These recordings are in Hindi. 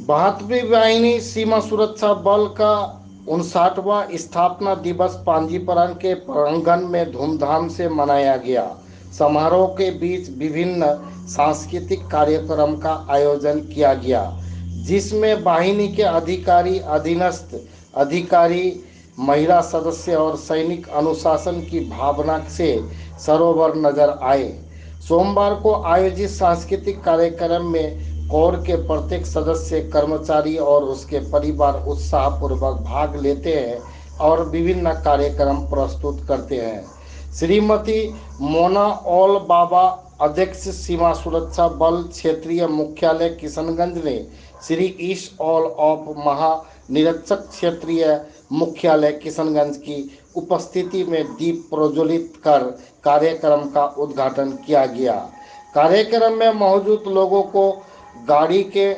बहत्तरवीं वाहिनी सीमा सुरक्षा बल का 59वां स्थापना दिवस पांजीपरन के प्रांगण में धूमधाम से मनाया गया। समारोह के बीच विभिन्न सांस्कृतिक कार्यक्रम का आयोजन किया गया, जिसमें वाहिनी के अधिकारी, अधीनस्थ अधिकारी, महिला सदस्य और सैनिक अनुशासन की भावना से सरोवर नजर आए। सोमवार को आयोजित सांस्कृतिक कार्यक्रम में कोर के प्रत्येक सदस्य, कर्मचारी और उसके परिवार उत्साहपूर्वक भाग लेते हैं और विभिन्न कार्यक्रम प्रस्तुत करते हैं। श्रीमती मोना ओल बाबा, अध्यक्ष सीमा सुरक्षा बल क्षेत्रीय मुख्यालय किशनगंज ने श्री ईस्ट ऑल ऑफ महानिरीक्षक क्षेत्रीय मुख्यालय किशनगंज की उपस्थिति में दीप प्रज्वलित कर कार्यक्रम का उद्घाटन किया गया। कार्यक्रम में मौजूद लोगों को गाड़ी के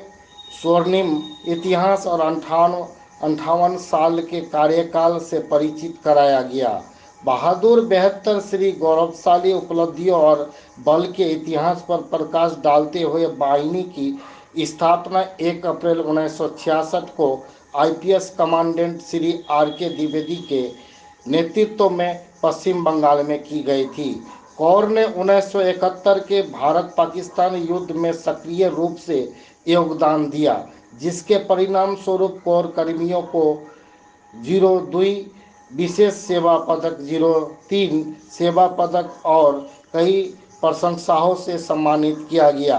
स्वर्णिम इतिहास और 58 साल के कार्यकाल से परिचित कराया गया। बहादुर 72 श्री गौरवशाली उपलब्धियों और बल के इतिहास पर प्रकाश डालते हुए वाहिनी की स्थापना 1 अप्रैल 1966 को IPS commandant Shri R K. Dwivedi के नेतृत्व में पश्चिम बंगाल में की गई थी। कौर ने 1971 के भारत पाकिस्तान युद्ध में सक्रिय रूप से योगदान दिया, जिसके परिणाम स्वरूप कौर कर्मियों को 02 विशेष सेवा पदक, 03 सेवा पदक और कई प्रशंसाओं से सम्मानित किया गया।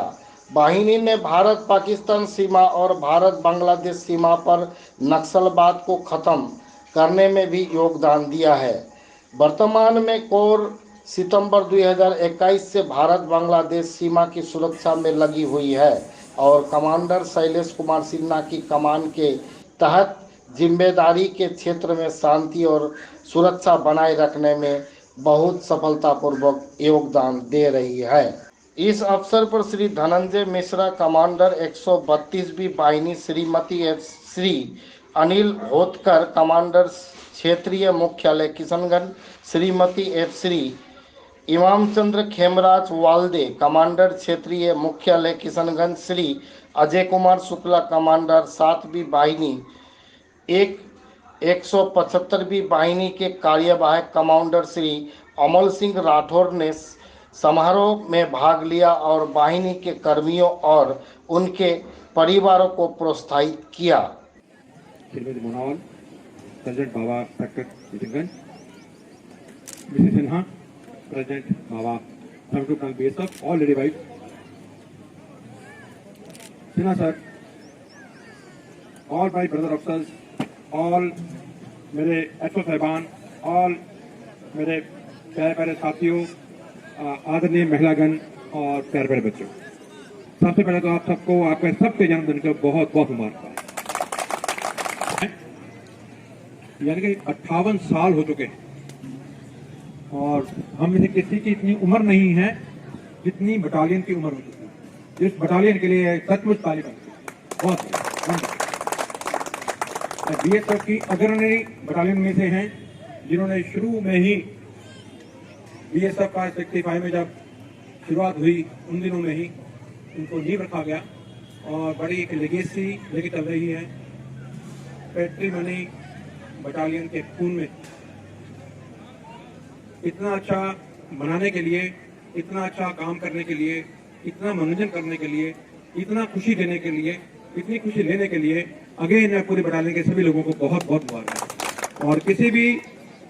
वाहिनी ने भारत पाकिस्तान सीमा और भारत बांग्लादेश सीमा पर नक्सलवाद को खत्म करने में भी योगदान दिया है। वर्तमान में कोर सितंबर 2021 से भारत बांग्लादेश सीमा की सुरक्षा में लगी हुई है और कमांडर शैलेश कुमार सिन्हा की कमान के तहत जिम्मेदारी के क्षेत्र में शांति और सुरक्षा बनाए रखने में बहुत सफलतापूर्वक योगदान दे रही है। इस अवसर पर श्री धनंजय मिश्रा, कमांडर 132वीं वाहिनी, श्री अनिल होतकर, कमांडर क्षेत्रीय मुख्यालय किशनगंज, श्रीमती श्री इमामचंद्र खेमराज वाल्दे, कमांडर क्षेत्रीय मुख्यालय किशनगंज, श्री अजय कुमार शुक्ला, कमांडर 7वीं वाहिनी, 175वीं वाहिनी के कार्यवाहक कमांडर श्री अमल सिंह राठौर ने समारोह में भाग लिया और वाहिनी के कर्मियों और उनके परिवारों को प्रोत्साहित किया। President Baba Sector Kiशनगंज, Mrs. Sinha, President Baba 72 Colonel BSF, all lady wives. Sinha sir, all my brother officers, all मेरे एचओ साहिबान, all मेरे प्यारे प्यारे साथियों, आदरणीय महिलागण और प्यारे प्यारे बच्चों, सबसे पहले तो आप सबको आपके सबके जन्मदिन के बहुत बहुत मुबारक। यानी कि 58 साल हो चुके हैं और हम में से किसी की इतनी उम्र नहीं है जितनी बटालियन की उम्र हो चुकी है। जिस बटालियन के लिए सचमुच ताली बनती है, बहुत बीएसएफ की अग्रणी बटालियन में से हैं जिन्होंने शुरू में ही बीएसएफ का 65 में जब शुरुआत हुई उन दिनों में ही उनको नींव रखा गया और बड़ी एक लेगेसी लेके चल रही है। पैट्रीमनी बटालियन के खून में इतना अच्छा बनाने के लिए, इतना अच्छा काम करने के लिए, इतना मनोरंजन करने के लिए, इतना खुशी देने के लिए, इतनी खुशी लेने के लिए अगेन मैं पूरी बटालियन के सभी लोगों को बहुत बहुत मुबारक। और किसी भी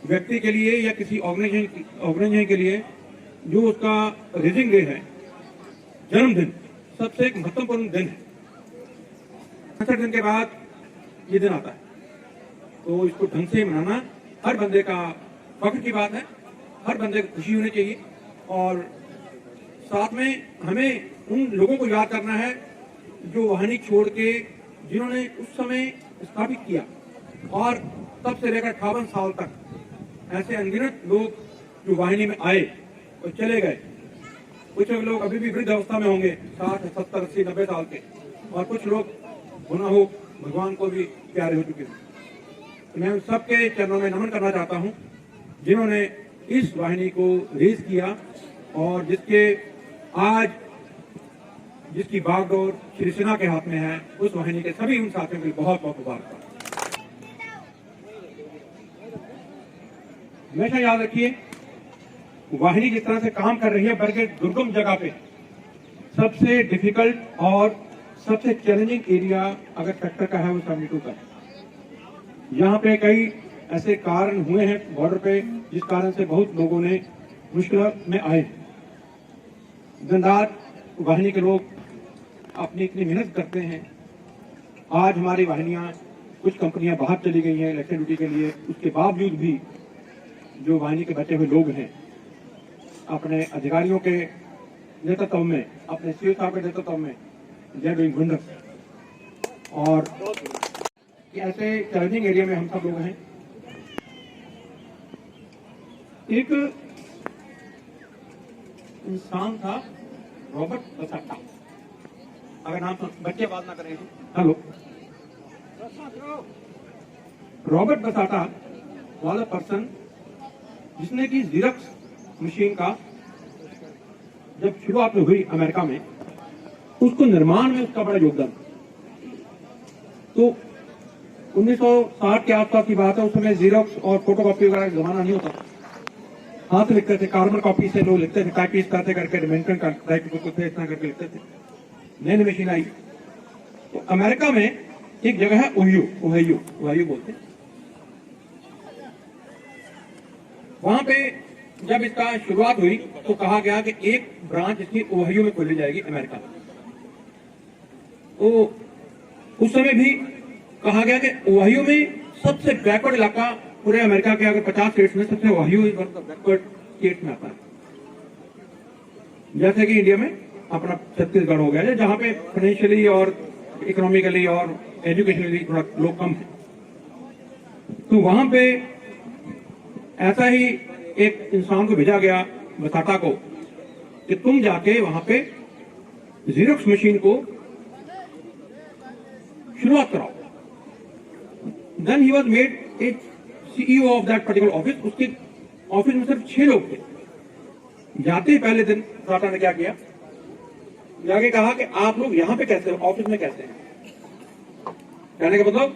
व्यक्ति के लिए या किसी ऑर्गेनाइजेशन के लिए जो उसका रेजिंग डे है, जन्मदिन, सबसे एक महत्वपूर्ण दिन है। 65 दिन के बाद ये दिन आता है, तो इसको ढंग से मनाना हर बंदे का फख्र की बात है, हर बंदे को खुशी होनी चाहिए। और साथ में हमें उन लोगों को याद करना है जो वाहिनी छोड़ के, जिन्होंने उस समय स्थापित किया और तब से लेकर 58 साल तक ऐसे अनगिनत लोग जो वाहिनी में आए और चले गए। कुछ लोग अभी भी वृद्ध अवस्था में होंगे, 60, 70, 80, 90 साल के, और कुछ लोग गुना हो भगवान को भी प्यारे हो चुके हैं। मैं उन सबके चरणों में नमन करना चाहता हूं जिन्होंने इस वाहिनी को रेज किया और जिसके आज जिसकी बागडोर श्री सिन्हा के हाथ में है, उस वाहिनी के सभी उन साथियों के लिए बहुत बहुत मुबारक। हमेशा याद रखिए, वाहिनी जिस तरह से काम कर रही है बल्कि दुर्गम जगह पे सबसे डिफिकल्ट और सबसे चैलेंजिंग एरिया अगर सेक्टर का है वो 72 का है। यहाँ पे कई ऐसे कारण हुए हैं बॉर्डर पे जिस कारण से बहुत लोगों ने मुश्किल में आए। दिन रात वाहिनी के लोग अपनी इतनी मेहनत करते हैं। आज हमारी वाहिनियां, कुछ कंपनियां बाहर चली गई हैं इलेक्शन ड्यूटी के लिए, उसके बावजूद भी जो वाहिनी के बचे हुए लोग हैं अपने अधिकारियों के नेतृत्व में, अपने सीओ साहब के नेतृत्व में दे आर डूइंग वंडर्स। और ऐसे चैलेंजिंग एरिया में हम सब लोग हैं। एक इंसान था रॉबर्ट बसाटा, अगर नाम बच्चे बात ना करें। हेलो, रॉबर्ट बसाटा वाला पर्सन जिसने कि जीरक्स मशीन का जब शुरुआत हुई अमेरिका में, उसको निर्माण में उसका बड़ा योगदान। तो 1960 के आसपास की बात है, उस समय जीरोक्स और फोटोकॉपी वगैरह का जमाना नहीं होता। हाथ लिखते थे, कार्बन कॉपी से लोग लिखते थे, टाइपिस्ट करते करके डिमेंशन का टाइप थे, इतना करके लिखते थे। नई मशीन आई तो अमेरिका में एक जगह है ओहायो बोलते हैं। वहां पे जब इसका शुरुआत हुई तो कहा गया कि एक ब्रांच इसकी ओहायो में खोली जाएगी अमेरिका में। तो उस समय भी कहा गया कि ओहायो में सबसे बैकवर्ड इलाका पूरे अमेरिका के अगर 50 स्टेट्स में सबसे ओहायो बैकवर्ड स्टेट में आता है। जैसे कि इंडिया में अपना छत्तीसगढ़ हो गया, जहां पे फाइनेंशियली और इकोनॉमिकली और एजुकेशनली थोड़ा लोग कम है। तो वहां पे ऐसा ही एक इंसान को भेजा गया बसाटा को कि तुम जाके वहां पे जीरोक्स मशीन को शुरुआत कराओ। Then he was made a CEO of that particular office. उसके ऑफिस में सिर्फ 6 लोग थे। जाते ही पहले दिन बसाटा ने क्या किया, जाके कहा कि आप लोग यहां पे कैसे हो, ऑफिस में कैसे हैं। कहने का मतलब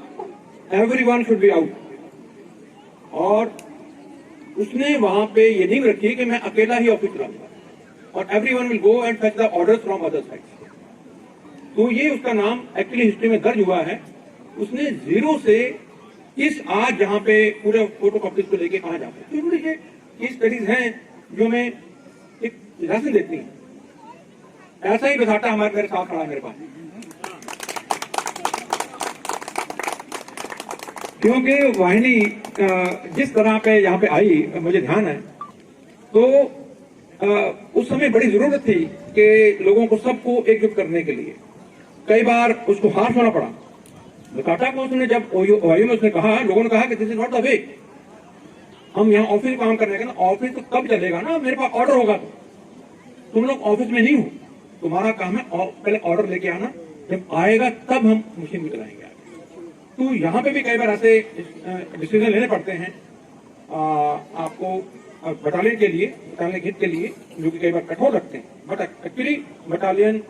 एवरीवन शुड बी आउट। और उसने वहां पे ये नींव रखी कि मैं अकेला ही ऑफिस चलाऊंगा और everyone will go and fetch the orders from other side. तो ये उसका नाम एक्चुअली हिस्ट्री में दर्ज हुआ है। उसने जीरो से इस आज जहां पे पूरे फोटो कॉपीज को लेके कहा जाता है। तो ये स्टडीज हैं जो हमें एक लेसन देती हैं। ऐसा ही बसाटा हमारे मेरे साथ खड़ा मेरे पास, क्योंकि वाहिनी जिस तरह पे यहाँ पे आई मुझे ध्यान है, तो उस समय बड़ी जरूरत थी कि लोगों को सबको एकजुट करने के लिए। कई बार उसको हार होना पड़ा। बसाटा को उसने जब ओहायो में उसने कहा, लोगों ने कहा कि this is not the way, हम यहाँ ऑफिस में काम करने का, ऑफिस तो तब चलेगा ना मेरे पास ऑर्डर होगा। तो तुम लोग ऑफिस में नहीं हो, तुम्हारा काम है पहले ऑर्डर लेके आना, जब आएगा तब हम मशीन भी चलाएंगे। तो यहाँ पे भी कई बार ऐसे डिसीजन लेने पड़ते हैं आपको बटालियन के लिए, बटालियन हित के लिए, जो कि कई बार कठोर लगते हैं। But actually battalion